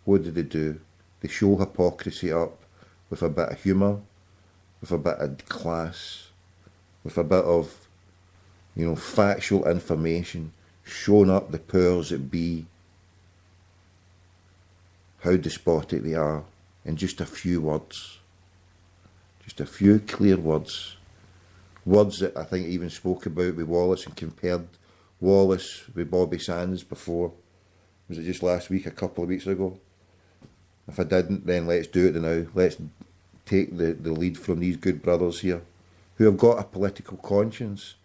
what do? They show hypocrisy up with a bit of humour, with a bit of class, with a bit of, factual information, showing up the powers that be, how despotic they are, in just a few words. Just a few clear words. Words that I think even spoke about with Wallace and compared Wallace with Bobby Sands before. Was it just last week, a couple of weeks ago? If I didn't, then let's do it now. Let's take the lead from these good brothers here, who have got a political conscience.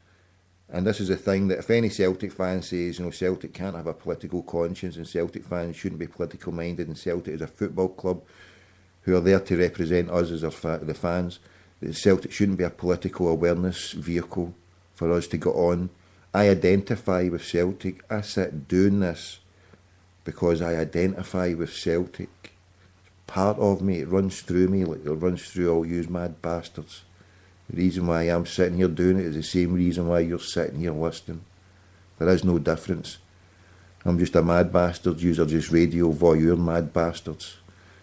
And this is the thing, that if any Celtic fan says, Celtic can't have a political conscience and Celtic fans shouldn't be political minded, and Celtic is a football club who are there to represent us as the fans, that Celtic shouldn't be a political awareness vehicle for us to get on. I identify with Celtic. I sit doing this because I identify with Celtic. It's part of me. It runs through me like it runs through all you mad bastards. The reason why I'm sitting here doing it is the same reason why you're sitting here listening. There is no difference. I'm just a mad bastard. Yous are just radio voyeur mad bastards.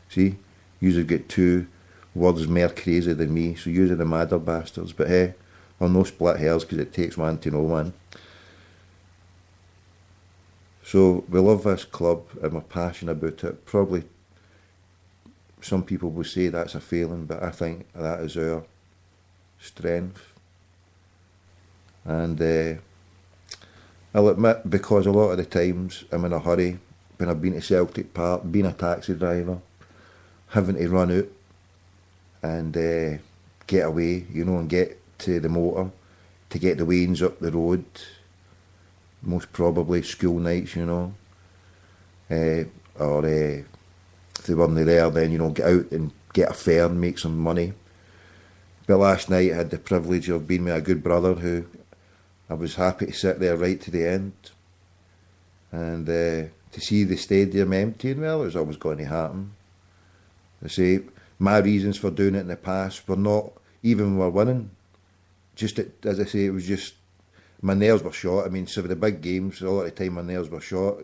See? Yous have got 2 words more crazy than me, so yous are the madder bastards. But hey, I'll no split hairs because it takes one to know one. So we love this club and we're passionate about it. Probably some people will say that's a failing, but I think that is our strength. And I'll admit, because a lot of the times I'm in a hurry when I've been to Celtic Park, being a taxi driver, having to run out and get away, and get to the motor, to get the wains up the road, most probably school nights, or if they weren't there, then, get out and get a fare and make some money. But last night I had the privilege of being with a good brother who I was happy to sit there right to the end. And to see the stadium empty, well, it was always going to happen. I say, my reasons for doing it in the past were not, even when we were winning, just, as I say, it was just, my nerves were shot. I mean, so for the big games, a lot of the time my nerves were shot,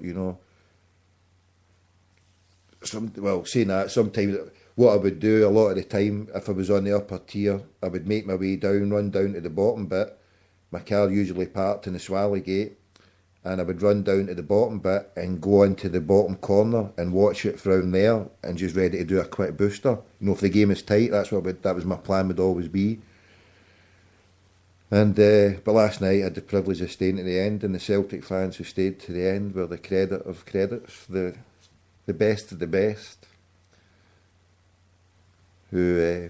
Saying that, sometimes what I would do a lot of the time, if I was on the upper tier, I would make my way down, run down to the bottom bit. My car usually parked in the Swally Gate, and I would run down to the bottom bit and go into the bottom corner and watch it from there and just ready to do a quick booster. If the game is tight, that was my plan, would always be. And but last night I had the privilege of staying to the end, and the Celtic fans who stayed to the end were the credit of credits, the best of the best. Who,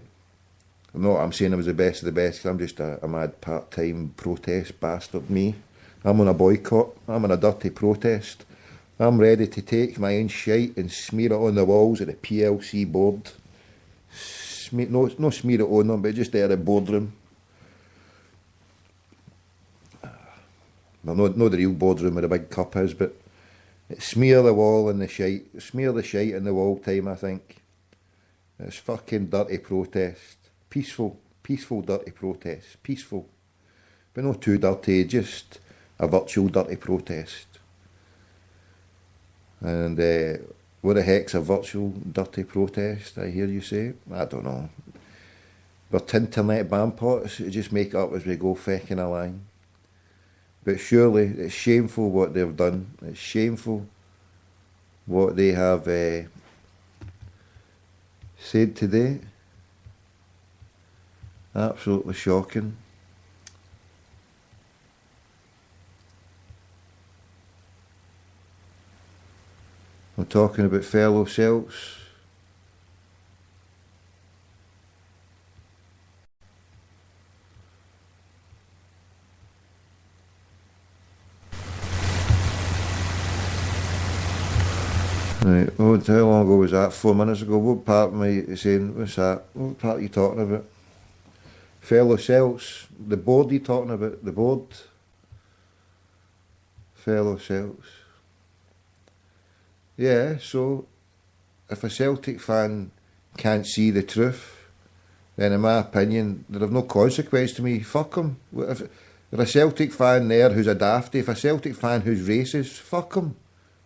I'm saying I was the best of the best, because I'm just a mad part-time protest bastard, me. I'm on a boycott, I'm on a dirty protest. I'm ready to take my own shite and smear it on the walls of the PLC board. No smear it on them, but just there at the boardroom. Well, not the real boardroom where the big cup is, but smear the wall and the shite. Smear the shite in the wall time, I think. It's fucking dirty protest. Peaceful dirty protest. Peaceful. But not too dirty, just a virtual dirty protest. And what the heck's a virtual dirty protest, I hear you say? I don't know. We're internet bampots, just make it up as we go fecking along. But surely it's shameful what they've done. It's shameful what they have said today. Absolutely shocking. I'm talking about fellow Celts. Right, how long ago was that? 4 minutes ago. What part am I saying? What's that? What part are you talking about? Fellow Celts. The board are you talking about? The board? Fellow Celts. Yeah, so if a Celtic fan can't see the truth, then in my opinion, they have no consequence to me. Fuck them. If a Celtic fan there who's a dafty, if a Celtic fan who's racist, fuck him.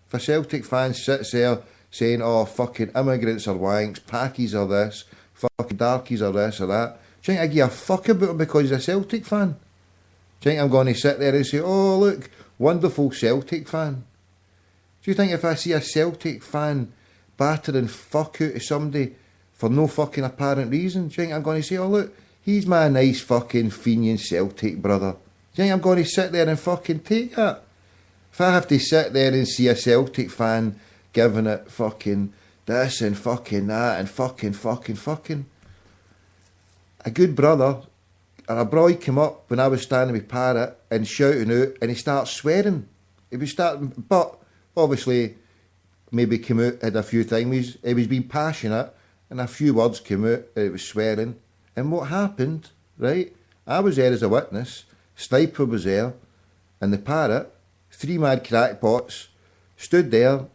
If a Celtic fan sits there saying, oh, fucking immigrants are wanks, Packies are this, fucking darkies are this or that. Do you think I give a fuck about him because he's a Celtic fan? Do you think I'm going to sit there and say, oh, look, wonderful Celtic fan? Do you think if I see a Celtic fan battering fuck out of somebody for no fucking apparent reason, do you think I'm going to say, oh, look, he's my nice fucking Fenian Celtic brother? Do you think I'm going to sit there and fucking take that? If I have to sit there and see a Celtic fan giving it fucking this and fucking that and fucking, a good brother or a boy came up when I was standing with Parrot and shouting out and he starts swearing. He was starting, but obviously maybe came out, had a few things, he was being passionate and a few words came out and it was swearing. And what happened, right, I was there as a witness, Sniper was there and the Parrot, 3 mad crackpots, stood there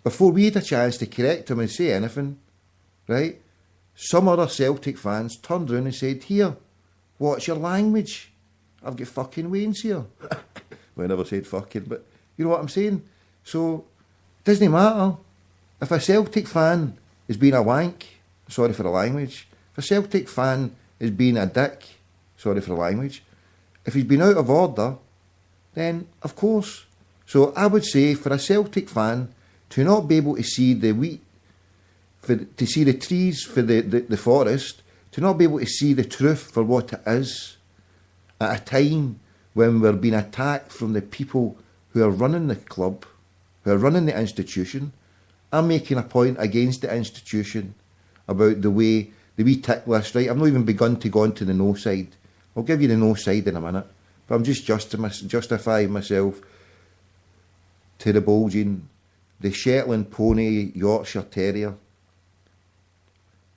before we had a chance to correct him and say anything, right? Some other Celtic fans turned around and said, here, what's your language? I've got fucking Wayne's here. Well, I never said fucking, but you know what I'm saying? So, it doesn't matter. If a Celtic fan is being a wank, sorry for the language. If a Celtic fan is being a dick, sorry for the language. If he's been out of order, then of course. So I would say for a Celtic fan to not be able to see the wheat, to see the trees for the forest, to not be able to see the truth for what it is, at a time when we're being attacked from the people who are running the club, who are running the institution. I'm making a point against the institution about the way the wee tick list, right? I've not even begun to go on to the no side. I'll give you the no side in a minute. But I'm just justifying myself to the bulging, the Shetland pony Yorkshire Terrier,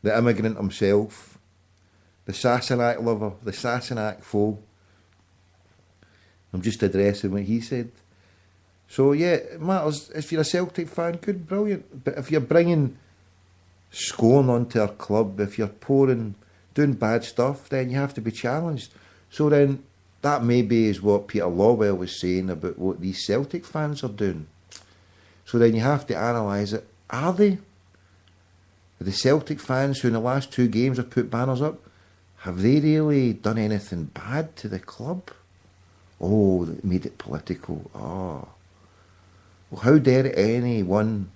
the immigrant himself, the Sassenach lover, the Sassenach foe. I'm just addressing what he said. So yeah, it matters. If you're a Celtic fan, good, brilliant. But if you're bringing scorn onto our club, if you're doing bad stuff, then you have to be challenged. So then that maybe is what Peter Lawwell was saying about what these Celtic fans are doing. So then you have to analyse it. Are they? The Celtic fans who in the last 2 games have put banners up, have they really done anything bad to the club? Oh, they made it political. Oh. Well, how dare any one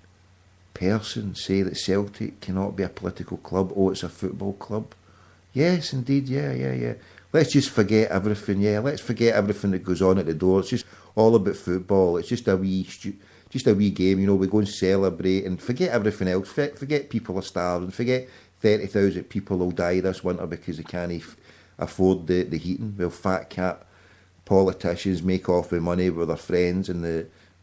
person say that Celtic cannot be a political club? Oh, it's a football club. Yes, indeed, yeah. Let's just forget everything, yeah. Let's forget everything that goes on at the door. It's just all about football. It's just a wee game, you know. We go and celebrate and forget everything else. Forget people are starving. Forget 30,000 people will die this winter because they can't afford the heating. Well, fat cat politicians make off with money with their friends and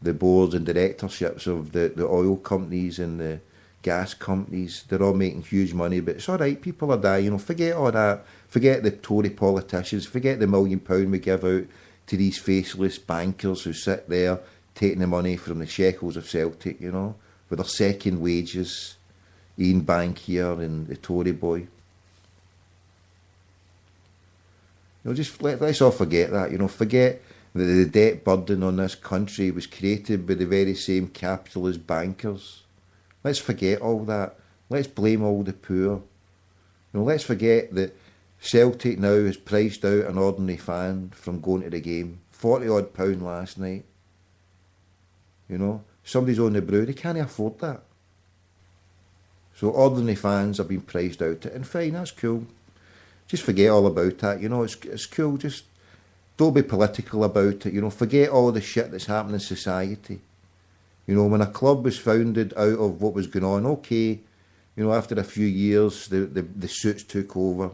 the boards and directorships of the oil companies and the gas companies. They're all making huge money, but it's all right, people are dying, you know. Forget all that. Forget the Tory politicians. Forget the £1 million we give out to these faceless bankers who sit there taking the money from the shekels of Celtic, you know, with their second wages. Ian Bankier and the Tory boy. You know, just let's all forget that, you know. Forget that the debt burden on this country was created by the very same capitalist bankers. Let's forget all that. Let's blame all the poor. You know, let's forget that Celtic now has priced out an ordinary fan from going to the game. £40 last night. You know, somebody's on the brew, they can't afford that. So ordinary fans are being priced out, and fine, that's cool. Just forget all about that, you know, it's cool, just don't be political about it, you know, forget all the shit that's happening in society. You know, when a club was founded out of what was going on, okay, you know, after a few years, the suits took over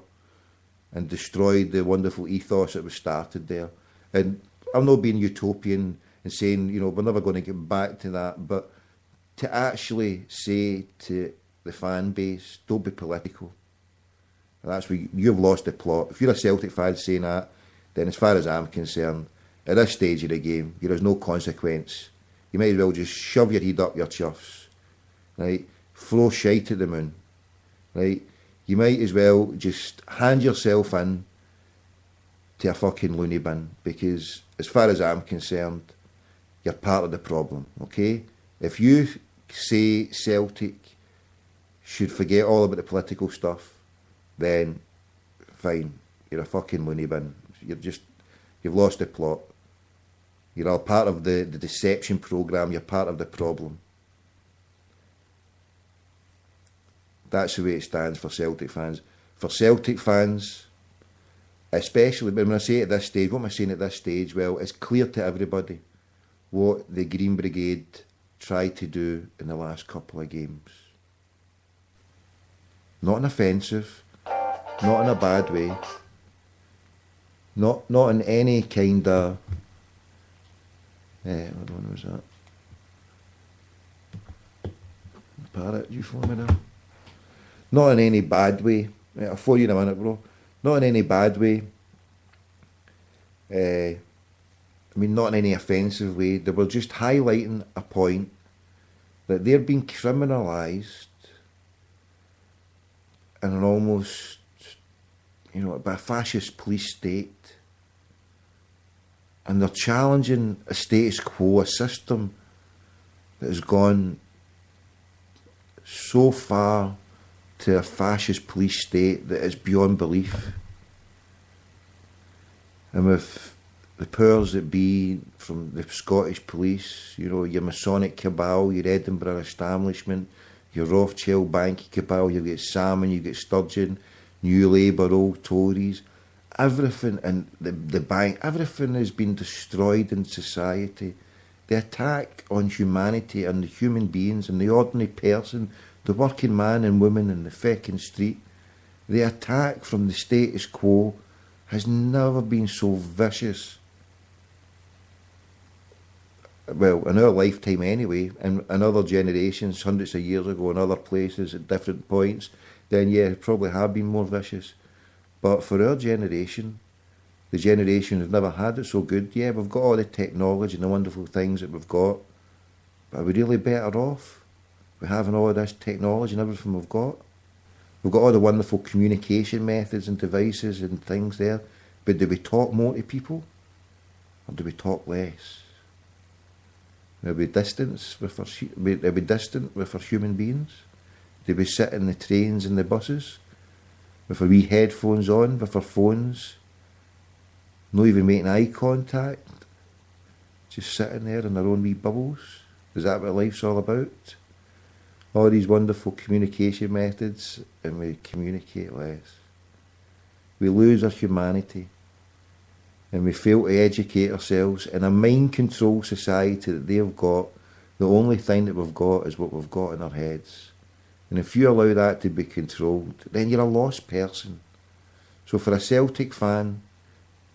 and destroyed the wonderful ethos that was started there. And I'm not being utopian and saying, you know, we're never going to get back to that, but to actually say to the fan base, don't be political. And that's where you've lost the plot. If you're a Celtic fan saying that, then as far as I'm concerned, at this stage of the game, there is no consequence. You might as well just shove your head up your chuffs, right? Throw shite at the moon, right? You might as well just hand yourself in to a fucking loony bin, because as far as I'm concerned, you're part of the problem, okay? If you say Celtic should forget all about the political stuff, then fine, you're a fucking loony bin. You've lost the plot. You're all part of the deception programme, you're part of the problem. That's the way it stands for Celtic fans. For Celtic fans, especially when I say at this stage, what am I saying at this stage? Well, it's clear to everybody what the Green Brigade tried to do in the last couple of games. Not an offensive, not in a bad way, not in any kind of... what one was that? Parrot, you for me now? Not in any bad way. I'll phone you in a minute, bro. Not in any bad way. Not in any offensive way. They were just highlighting a point that they're being criminalised in an almost, by a fascist police state. And they're challenging a status quo, a system that has gone so far to a fascist police state that is beyond belief. And with the powers that be from the Scottish police, your Masonic cabal, your Edinburgh establishment, your Rothschild bank cabal, you've got Salmon, you've got Sturgeon, New Labour, Old Tories, everything, and the bank, everything has been destroyed in society. The attack on humanity and the human beings and the ordinary person, the working man and woman in the feckin' street, the attack from the status quo has never been so vicious. Well, in our lifetime anyway, and in other generations, hundreds of years ago, in other places at different points, then yeah, it probably have been more vicious. But for our generation, the generation who've never had it so good, yeah, we've got all the technology and the wonderful things that we've got, but are we really better off with having all of this technology and everything we've got? We've got all the wonderful communication methods and devices and things there, but do we talk more to people, or do we talk less? Are we distant with our human beings? Do we sit in the trains and the buses with our wee headphones on, with our phones, not even making eye contact, just sitting there in our own wee bubbles? Is that what life's all about? All these wonderful communication methods, and we communicate less. We lose our humanity, and we fail to educate ourselves in a mind control society that they've got. The only thing that we've got is what we've got in our heads. And if you allow that to be controlled, then you're a lost person. So for a Celtic fan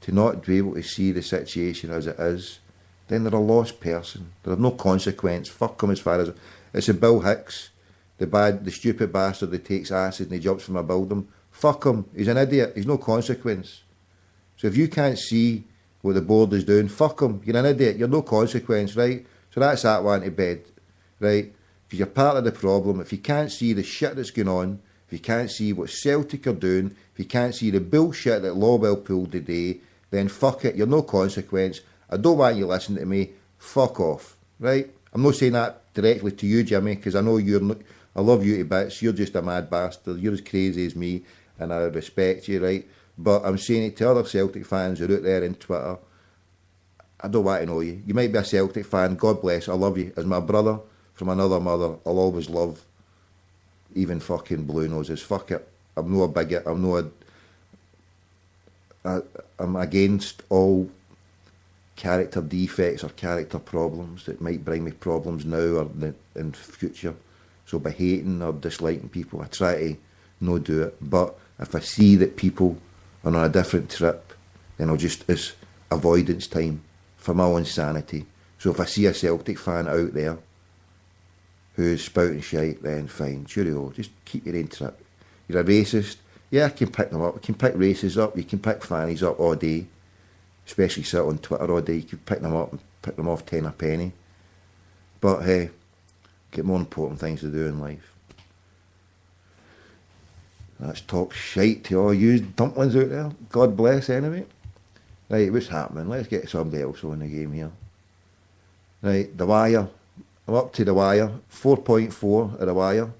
to not be able to see the situation as it is, then they're a lost person. They have no consequence. Fuck them as far as... It's a Bill Hicks, the stupid bastard that takes acid and he jumps from a building. Fuck him. He's an idiot. He's no consequence. So if you can't see what the board is doing, fuck him. You're an idiot. You're no consequence, right? So that's that one to bed, right? Because you're part of the problem. If you can't see the shit that's going on, if you can't see what Celtic are doing, if you can't see the bullshit that Lawwell pulled today, then fuck it. You're no consequence. I don't want you listening to me. Fuck off, right? I'm not saying that directly to you, Jimmy, because I know I love you to bits. You're just a mad bastard. You're as crazy as me, and I respect you, right? But I'm saying it to other Celtic fans who are out there on Twitter. I don't want to know you. You might be a Celtic fan. God bless. I love you. As my brother from another mother, I'll always love even fucking blue noses. Fuck it. I'm no a bigot. I'm against all character defects or character problems that might bring me problems now or in future. So by hating or disliking people, I try to not do it. But if I see that people are on a different trip, then it's avoidance time for my own sanity. So if I see a Celtic fan out there who's spouting shite, then fine, cheerio, just keep your own trip. You're a racist, yeah, I can pick them up. You can pick racists up, you can pick fannies up all day, especially sit on Twitter all day. You can pick them up and pick them off 10 a penny. But hey, get more important things to do in life. Let's talk shite to all you dumplings out there. God bless anyway. Right, what's happening? Let's get somebody else on the game here. Right, The Wire. I'm up to the wire, 4.4 at the wire.